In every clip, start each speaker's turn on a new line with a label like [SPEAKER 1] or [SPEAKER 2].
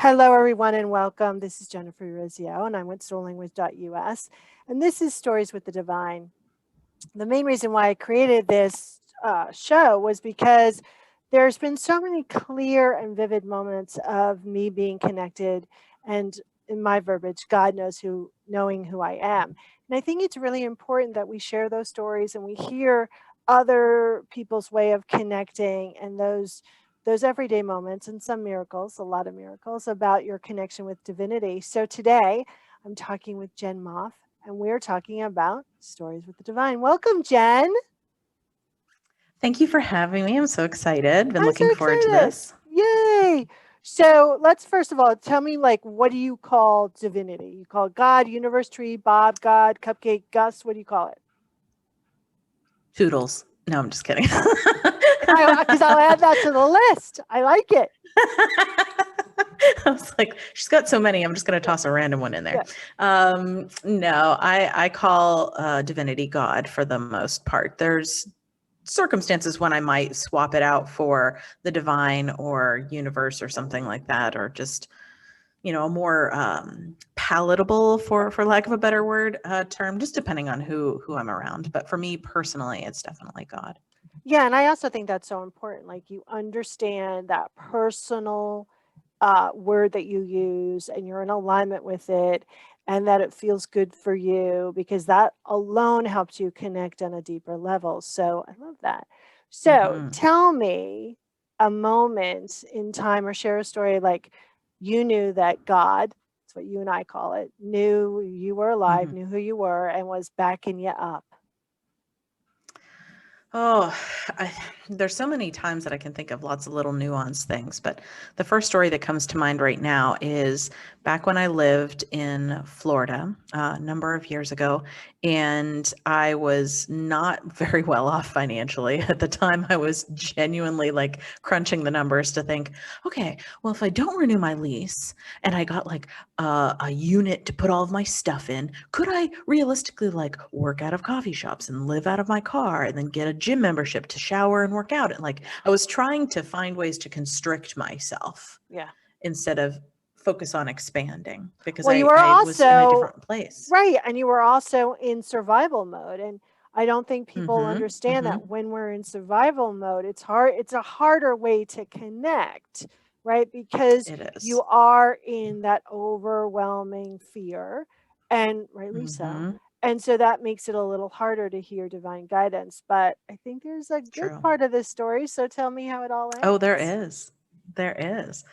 [SPEAKER 1] Hello, everyone, and welcome. This is Jennifer Urezzio, and I'm with soullanguage.us, and this is Stories with the Divine. The main reason why I created this show was because there's been so many clear and vivid moments of me being connected, and in my verbiage, God knows who, knowing who I am. And I think it's really important that we share those stories and we hear other people's way of connecting and those everyday moments and some miracles, a lot of miracles about your connection with divinity. So today I'm talking with Jen Moff, and we're talking about Stories with the Divine. Welcome, Jen.
[SPEAKER 2] Thank you for having me. I'm so excited. Been
[SPEAKER 1] I'm so
[SPEAKER 2] looking forward to
[SPEAKER 1] excited.
[SPEAKER 2] this.
[SPEAKER 1] Yay. So let's first of all tell me, like, what do you call divinity? You call it God, universe, tree, Bob, God, cupcake, Gus? What do you call it?
[SPEAKER 2] Toodles. No, I'm just kidding.
[SPEAKER 1] Because I'll add that to the list. I like it.
[SPEAKER 2] I was like, she's got so many. I'm just going to toss a random one in there.
[SPEAKER 1] Yeah.
[SPEAKER 2] No, I call divinity God for the most part. There's circumstances when I might swap it out for the divine or universe or something like that, or just a more palatable, for lack of a better word, term, just depending on who I'm around. But for me personally, it's definitely God.
[SPEAKER 1] Yeah, and I also think that's so important. Like, you understand that personal word that you use and you're in alignment with it, and that it feels good for you, because that alone helps you connect on a deeper level. So I love that. So
[SPEAKER 2] Mm-hmm.
[SPEAKER 1] tell me a moment in time, or share a story like you knew that God, that's what you and I call it, knew you were alive,
[SPEAKER 2] Mm-hmm.
[SPEAKER 1] knew who you were, and was backing you up.
[SPEAKER 2] Oh, there's so many times that I can think of lots of little nuanced things, but the first story that comes to mind right now is back when I lived in Florida a number of years ago, and I was not very well off financially at the time. I was genuinely like crunching the numbers to think, okay, well, if I don't renew my lease and I got like a unit to put all of my stuff in, could I realistically like work out of coffee shops and live out of my car and then get a gym membership to shower and work out? And like, I was trying to find ways to constrict myself
[SPEAKER 1] Yeah.
[SPEAKER 2] instead of focus on expanding, because
[SPEAKER 1] Well, you
[SPEAKER 2] I,
[SPEAKER 1] were
[SPEAKER 2] I was in a
[SPEAKER 1] also
[SPEAKER 2] different place.
[SPEAKER 1] right, and you were also in survival mode, and I don't think people
[SPEAKER 2] Mm-hmm.
[SPEAKER 1] understand
[SPEAKER 2] Mm-hmm.
[SPEAKER 1] that when we're in survival mode, it's a harder way to connect, right? Because
[SPEAKER 2] It
[SPEAKER 1] you
[SPEAKER 2] is.
[SPEAKER 1] are in that overwhelming fear, and rightly so.
[SPEAKER 2] Mm-hmm.
[SPEAKER 1] And so that makes it a little harder to hear divine guidance. But I think there's a good
[SPEAKER 2] True.
[SPEAKER 1] part of this story. So tell me how it all
[SPEAKER 2] Oh, there
[SPEAKER 1] ends.
[SPEAKER 2] is. There is.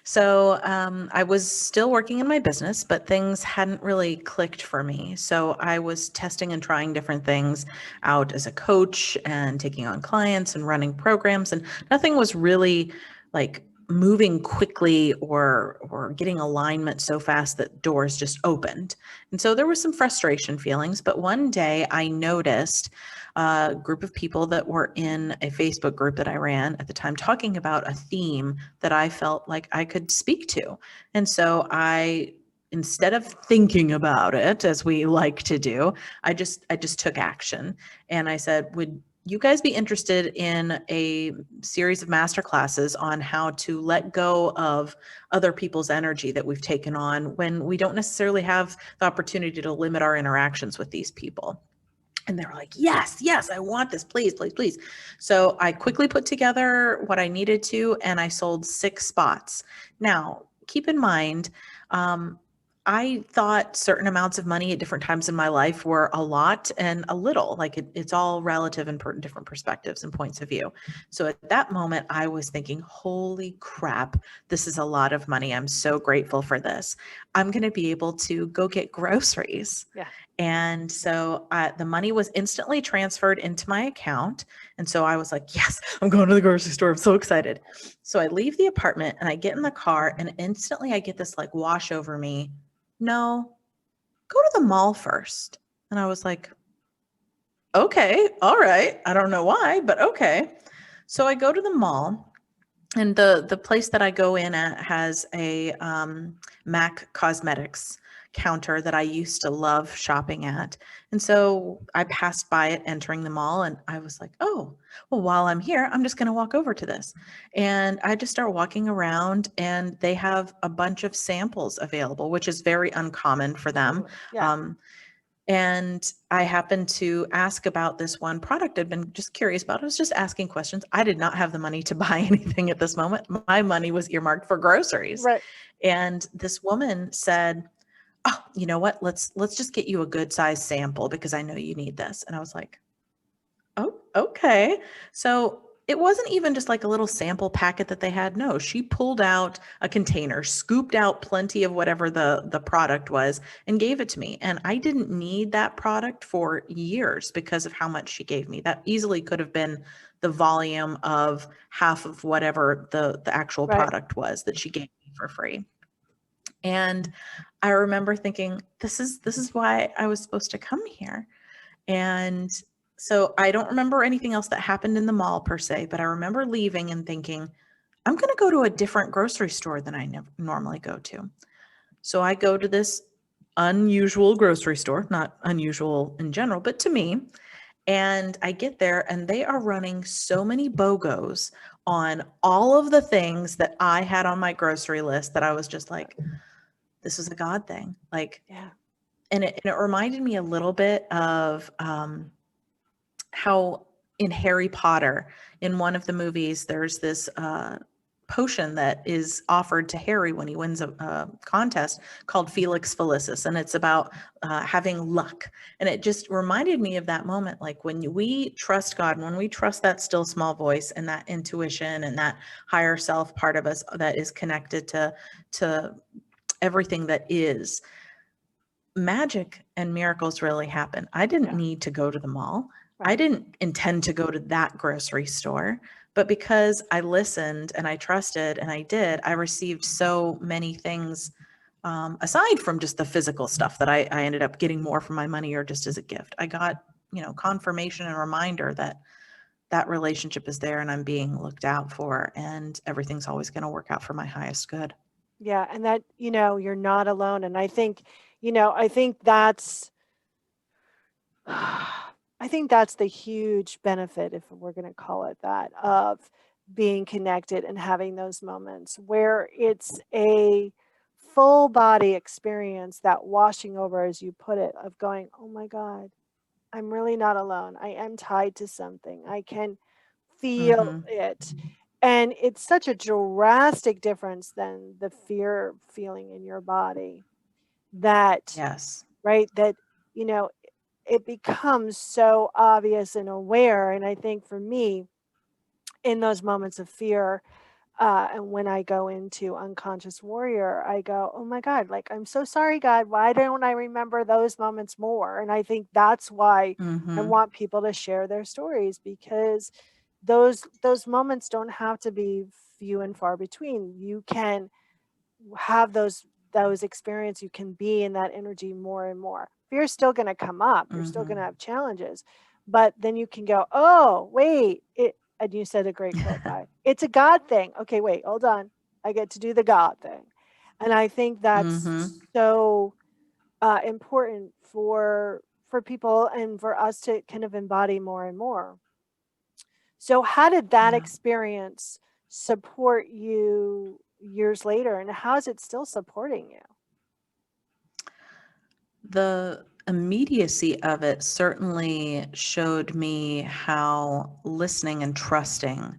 [SPEAKER 2] So I was still working in my business, but things hadn't really clicked for me. So I was testing and trying different things out as a coach and taking on clients and running programs, and nothing was really like moving quickly or getting alignment so fast that doors just opened. And so there was some frustration feelings, but one day I noticed a group of people that were in a Facebook group that I ran at the time talking about a theme that I felt like I could speak to. And so instead of thinking about it as we like to do, I just took action. And I said, would you guys be interested in a series of master classes on how to let go of other people's energy that we've taken on when we don't necessarily have the opportunity to limit our interactions with these people? And they were like, yes, yes, I want this, please, please, please. So I quickly put together what I needed to, and I sold 6 spots. Now, keep in mind, um, I thought certain amounts of money at different times in my life were a lot and a little. Like it's all relative and different perspectives and points of view. So at that moment, I was thinking, holy crap, this is a lot of money. I'm so grateful for this. I'm going to be able to go get groceries.
[SPEAKER 1] Yeah.
[SPEAKER 2] And so the money was instantly transferred into my account. And so I was like, yes, I'm going to the grocery store. I'm so excited. So I leave the apartment and I get in the car, and instantly I get this like wash over me. No, go to the mall first. And I was like, okay, all right. I don't know why, but okay. So I go to the mall, and the place that I go in at has a MAC Cosmetics counter that I used to love shopping at. And so I passed by it entering the mall and I was like, oh, well, while I'm here, I'm just going to walk over to this. And I just start walking around and they have a bunch of samples available, which is very uncommon for them.
[SPEAKER 1] Totally. Yeah.
[SPEAKER 2] Um, and I happened to ask about this one product I'd been just curious about. I was just asking questions. I did not have the money to buy anything at this moment. My money was earmarked for groceries.
[SPEAKER 1] Right.
[SPEAKER 2] And this woman said, oh, you know what? Let's just get you a good size sample because I know you need this. And I was like, oh, okay. So it wasn't even just like a little sample packet that they had. No, she pulled out a container, scooped out plenty of whatever the product was and gave it to me. And I didn't need that product for years because of how much she gave me. That easily could have been the volume of half of whatever the actual
[SPEAKER 1] Right.
[SPEAKER 2] product was that she gave me for free. And I remember thinking, this is why I was supposed to come here. And so I don't remember anything else that happened in the mall per se, but I remember leaving and thinking, I'm going to go to a different grocery store than I normally go to. So I go to this unusual grocery store, not unusual in general, but to me. And I get there and they are running so many BOGOs on all of the things that I had on my grocery list that I was just like, this is a God thing. Like,
[SPEAKER 1] Yeah.
[SPEAKER 2] and it reminded me a little bit of how in Harry Potter, in one of the movies, there's this potion that is offered to Harry when he wins a contest called Felix Felicis, and it's about having luck. And it just reminded me of that moment, like when we trust God, when we trust that still small voice and that intuition and that higher self part of us that is connected to everything that is, magic and miracles really happen. I didn't
[SPEAKER 1] Yeah.
[SPEAKER 2] need to go to the mall. I
[SPEAKER 1] Right.
[SPEAKER 2] didn't intend to go to that grocery store, but because I listened and I trusted and I did, I received so many things aside from just the physical stuff that I ended up getting more for my money or just as a gift. I got, confirmation and reminder that that relationship is there and I'm being looked out for and everything's always going to work out for my highest good.
[SPEAKER 1] Yeah. And that, you're not alone. And I think that's, I think that's the huge benefit, if we're going to call it that, of being connected and having those moments where it's a full body experience, that washing over, as you put it, of going, oh my God, I'm really not alone. I am tied to something. I can feel
[SPEAKER 2] Mm-hmm.
[SPEAKER 1] it. And it's such a drastic difference than the fear feeling in your body, that,
[SPEAKER 2] Yes.
[SPEAKER 1] right, that, you know, it becomes so obvious and aware. And I think for me, in those moments of fear, and when I go into unconscious warrior, I go, oh my God, like, I'm so sorry, God. Why don't I remember those moments more? And I think that's why I
[SPEAKER 2] Mm-hmm.
[SPEAKER 1] want people to share their stories, because those moments don't have to be few and far between. You can have those experiences. You can be in that energy more and more. Fear's still going to come up. You're still going to have challenges, but then you can go, oh wait, and you said a great quote, by it's a God thing. Okay, wait, hold on, I get to do the God thing. And I think that's
[SPEAKER 2] Mm-hmm.
[SPEAKER 1] so important for people and for us to kind of embody more and more. So how did that
[SPEAKER 2] Yeah.
[SPEAKER 1] experience support you years later, and how is it still supporting you?
[SPEAKER 2] The immediacy of it certainly showed me how listening and trusting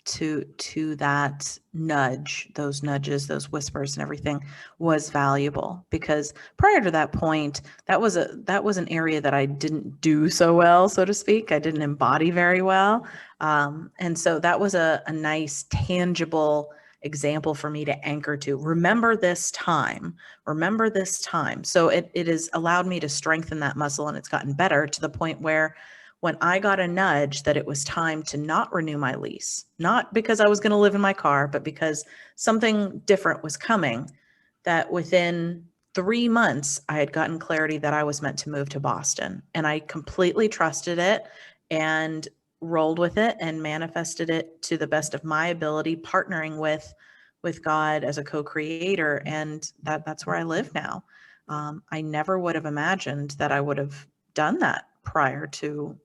[SPEAKER 2] to that nudge, those nudges, those whispers and everything was valuable because prior to that point, that was an area that I didn't do so well, so to speak. I didn't embody very well. And so that was a nice, tangible example for me to anchor to. Remember this time. So it has allowed me to strengthen that muscle and it's gotten better to the point where when I got a nudge that it was time to not renew my lease, not because I was going to live in my car, but because something different was coming, that within 3 months, I had gotten clarity that I was meant to move to Boston. And I completely trusted it and rolled with it and manifested it to the best of my ability, partnering with with God as a co-creator, and that's where I live now. I never would have imagined that I would have done that prior to,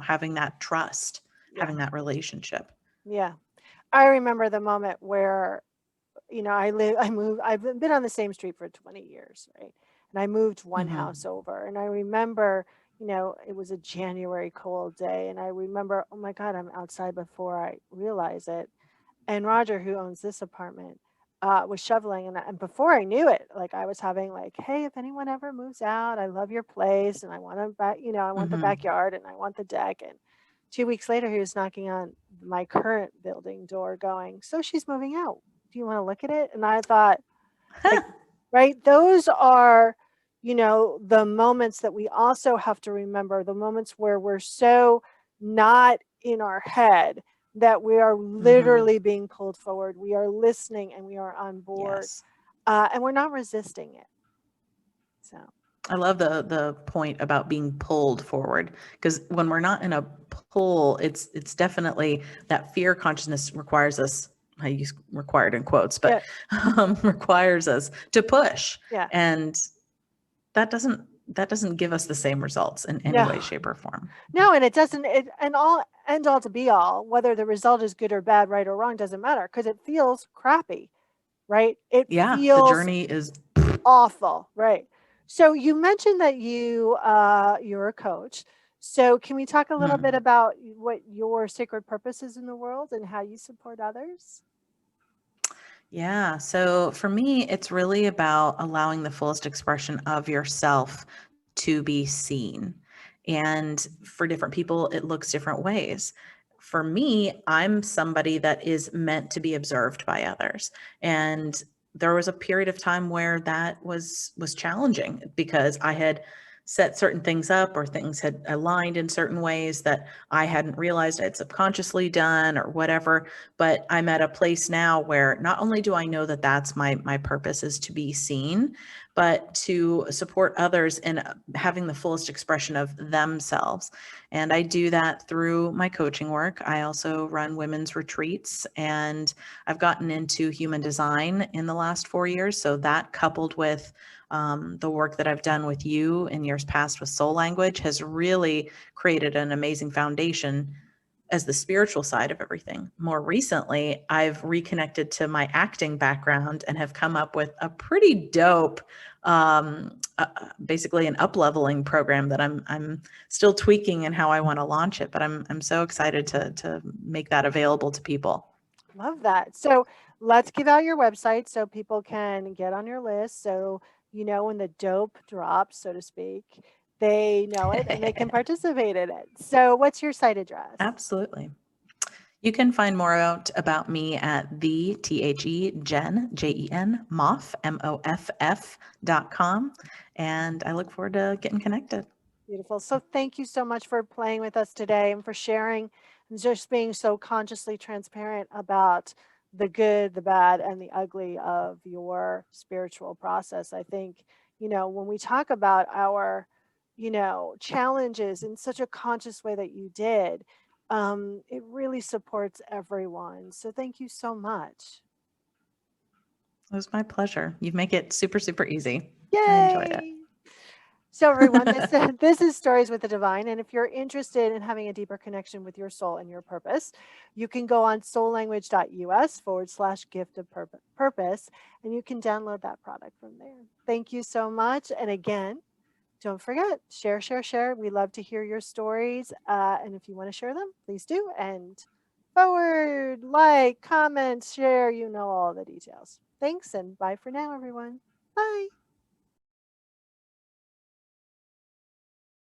[SPEAKER 2] having that trust,
[SPEAKER 1] Yeah.
[SPEAKER 2] having that relationship.
[SPEAKER 1] Yeah. I remember the moment where, I moved, I've been on the same street for 20 years, right? And I moved one
[SPEAKER 2] Hmm.
[SPEAKER 1] house over, and I remember, it was a January cold day, and I remember, oh my God, I'm outside before I realize it. And Roger, who owns this apartment, was shoveling, and before I knew it, like I was having like, hey, if anyone ever moves out, I love your place, and I want to back, I want the
[SPEAKER 2] Hmm.
[SPEAKER 1] backyard, and I want the deck. And 2 weeks later, he was knocking on my current building door, going, "So she's moving out. Do you want to look at it?" And I thought, like, right, those are, the moments that we also have to remember, the moments where we're so not in our head that we are
[SPEAKER 2] Hmm.
[SPEAKER 1] literally being pulled forward. We are listening and we are on board,
[SPEAKER 2] Yes.
[SPEAKER 1] and we're not resisting it. So,
[SPEAKER 2] I love the point about being pulled forward, because when we're not in a pull, it's definitely that fear consciousness requires us. I use required in quotes, but
[SPEAKER 1] yeah,
[SPEAKER 2] requires us to push,
[SPEAKER 1] yeah.
[SPEAKER 2] and that doesn't give us the same results in any way,
[SPEAKER 1] No,
[SPEAKER 2] shape, or form.
[SPEAKER 1] no, and it doesn't, and all end all to be all, whether the result is good or bad, right or wrong, doesn't matter because it feels crappy, right? It
[SPEAKER 2] Yeah, the
[SPEAKER 1] feels
[SPEAKER 2] journey is.
[SPEAKER 1] awful, right? So you mentioned that you're a coach. So can we talk a little bit
[SPEAKER 2] Hmm.
[SPEAKER 1] about what your sacred purpose is in the world and how you support others?
[SPEAKER 2] Yeah. So for me, it's really about allowing the fullest expression of yourself to be seen. And for different people, it looks different ways. For me, I'm somebody that is meant to be observed by others. And there was a period of time where that was challenging because I had set certain things up, or things had aligned in certain ways that I hadn't realized I'd subconsciously done or whatever. But I'm at a place now where not only do I know that that's my purpose, is to be seen, but to support others in having the fullest expression of themselves. And I do that through my coaching work. I also run women's retreats, and I've gotten into human design in the last 4 years. So that, coupled with the work that I've done with you in years past with soul language, has really created an amazing foundation as the spiritual side of everything. More recently, I've reconnected to my acting background and have come up with a pretty dope, basically an up-leveling program that I'm still tweaking in how I want to launch it. But I'm so excited to make that available to people.
[SPEAKER 1] Love that. So let's give out your website so people can get on your list. So, when the dope drops, so to speak, they know it and they can participate in it. So, what's your site address?
[SPEAKER 2] Absolutely. You can find more out about me at Jen, Jen, Moff, MOFF.com. And I look forward to getting connected.
[SPEAKER 1] Beautiful. So thank you so much for playing with us today and for sharing and just being so consciously transparent about the good, the bad, and the ugly of your spiritual process. I think, when we talk about our, challenges in such a conscious way that you did, it really supports everyone. So thank you so much.
[SPEAKER 2] It was my pleasure. You make it super, super easy. I enjoyed it.
[SPEAKER 1] Yay! So everyone, this this is Stories with the Divine, and if you're interested in having a deeper connection with your soul and your purpose, you can go on soullanguage.us/gift of purpose, and you can download that product from there. Thank you so much, and again, don't forget, share, share, share. We love to hear your stories, and if you want to share them, please do. And forward, like, comment, share. You know all the details. Thanks, and bye for now, everyone. Bye.